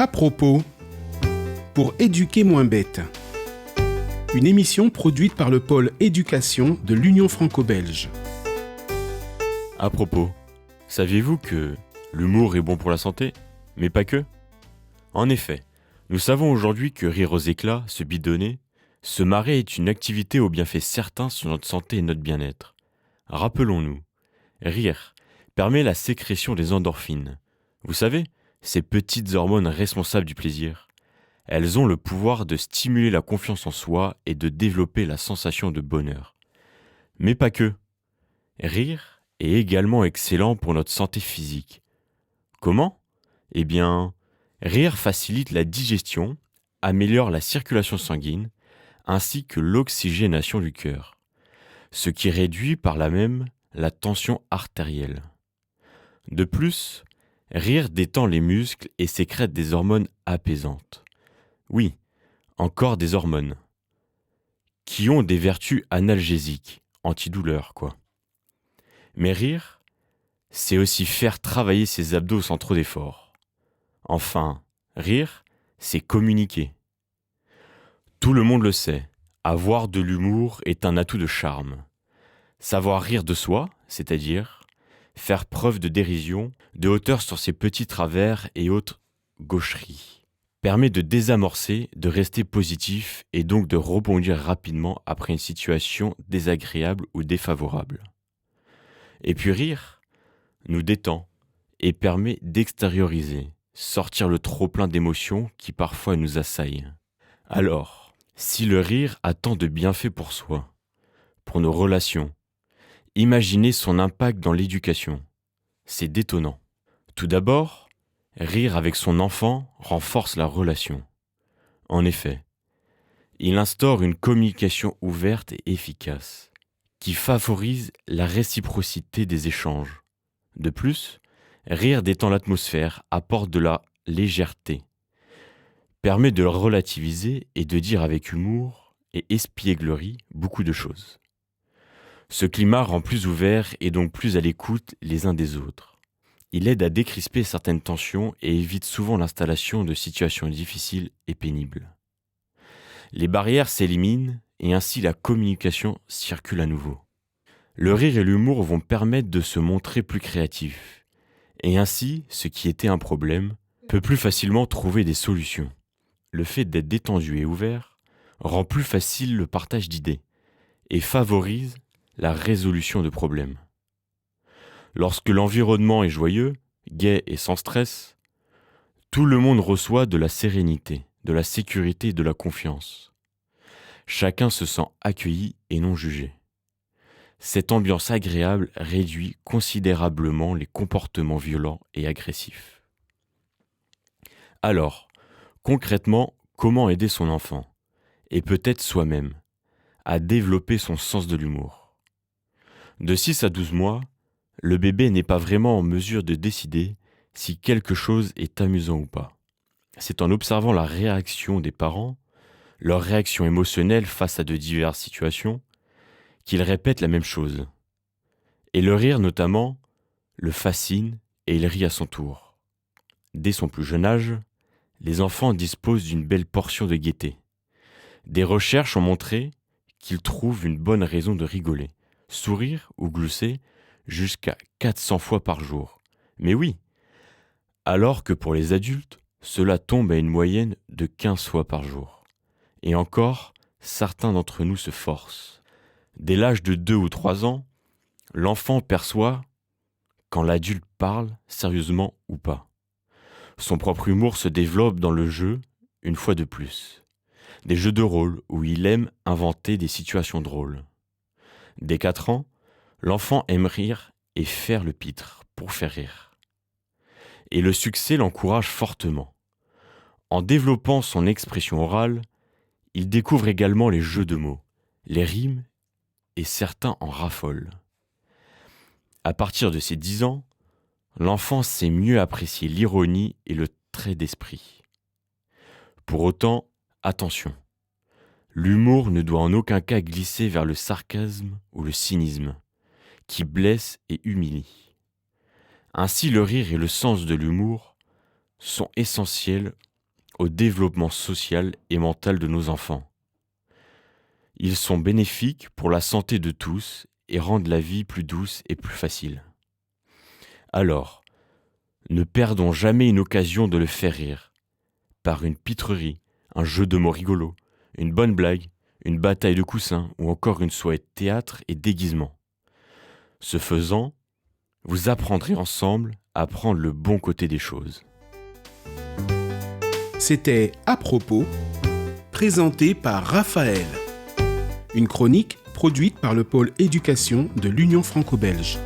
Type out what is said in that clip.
À propos, pour éduquer moins bête. Une émission produite par le pôle éducation de l'Union franco-belge. À propos, saviez-vous que l'humour est bon pour la santé, mais pas que ? En effet, nous savons aujourd'hui que rire aux éclats, se bidonner, se marrer est une activité aux bienfaits certains sur notre santé et notre bien-être. Rappelons-nous, rire permet la sécrétion des endorphines. Vous savez, ces petites hormones responsables du plaisir. Elles ont le pouvoir de stimuler la confiance en soi et de développer la sensation de bonheur. Mais pas que. Rire est également excellent pour notre santé physique. Comment ? Eh bien, rire facilite la digestion, améliore la circulation sanguine, ainsi que l'oxygénation du cœur, ce qui réduit par là même la tension artérielle. De plus, rire détend les muscles et sécrète des hormones apaisantes. Oui, encore des hormones, qui ont des vertus analgésiques, antidouleurs quoi. Mais rire, c'est aussi faire travailler ses abdos sans trop d'efforts. Enfin, rire, c'est communiquer. Tout le monde le sait, avoir de l'humour est un atout de charme. Savoir rire de soi, c'est-à-dire faire preuve de dérision, de hauteur sur ses petits travers et autres gaucheries, permet de désamorcer, de rester positif et donc de rebondir rapidement après une situation désagréable ou défavorable. Et puis rire nous détend et permet d'extérioriser, sortir le trop-plein d'émotions qui parfois nous assaillent. Alors, si le rire a tant de bienfaits pour soi, pour nos relations, imaginez son impact dans l'éducation. C'est détonnant. Tout d'abord, rire avec son enfant renforce la relation. En effet, il instaure une communication ouverte et efficace, qui favorise la réciprocité des échanges. De plus, rire détend l'atmosphère, apporte de la légèreté, permet de relativiser et de dire avec humour et espièglerie beaucoup de choses. Ce climat rend plus ouvert et donc plus à l'écoute les uns des autres. Il aide à décrisper certaines tensions et évite souvent l'installation de situations difficiles et pénibles. Les barrières s'éliminent et ainsi la communication circule à nouveau. Le rire et l'humour vont permettre de se montrer plus créatifs. Et ainsi, ce qui était un problème peut plus facilement trouver des solutions. Le fait d'être détendu et ouvert rend plus facile le partage d'idées et favorise la résolution de problèmes. Lorsque l'environnement est joyeux, gai et sans stress, tout le monde reçoit de la sérénité, de la sécurité et de la confiance. Chacun se sent accueilli et non jugé. Cette ambiance agréable réduit considérablement les comportements violents et agressifs. Alors, concrètement, comment aider son enfant, et peut-être soi-même, à développer son sens de l'humour ? De 6 à 12 mois, le bébé n'est pas vraiment en mesure de décider si quelque chose est amusant ou pas. C'est en observant la réaction des parents, leur réaction émotionnelle face à de diverses situations, qu'il répète la même chose. Et le rire notamment le fascine et il rit à son tour. Dès son plus jeune âge, les enfants disposent d'une belle portion de gaieté. Des recherches ont montré qu'ils trouvent une bonne raison de rigoler, sourire ou glousser jusqu'à 400 fois par jour. Mais oui, alors que pour les adultes, cela tombe à une moyenne de 15 fois par jour. Et encore, certains d'entre nous se forcent. Dès l'âge de 2 ou 3 ans, l'enfant perçoit quand l'adulte parle sérieusement ou pas. Son propre humour se développe dans le jeu, une fois de plus. Des jeux de rôle où il aime inventer des situations drôles. Dès 4 ans, l'enfant aime rire et faire le pitre pour faire rire. Et le succès l'encourage fortement. En développant son expression orale, il découvre également les jeux de mots, les rimes et certains en raffolent. À partir de ses 10 ans, l'enfant sait mieux apprécier l'ironie et le trait d'esprit. Pour autant, attention, l'humour ne doit en aucun cas glisser vers le sarcasme ou le cynisme, qui blesse et humilie. Ainsi, le rire et le sens de l'humour sont essentiels au développement social et mental de nos enfants. Ils sont bénéfiques pour la santé de tous et rendent la vie plus douce et plus facile. Alors, ne perdons jamais une occasion de le faire rire, par une pitrerie, un jeu de mots rigolo, une bonne blague, une bataille de coussins ou encore une soirée de théâtre et déguisement. Ce faisant, vous apprendrez ensemble à prendre le bon côté des choses. C'était À propos, présenté par Raphaël. Une chronique produite par le pôle éducation de l'Union franco-belge.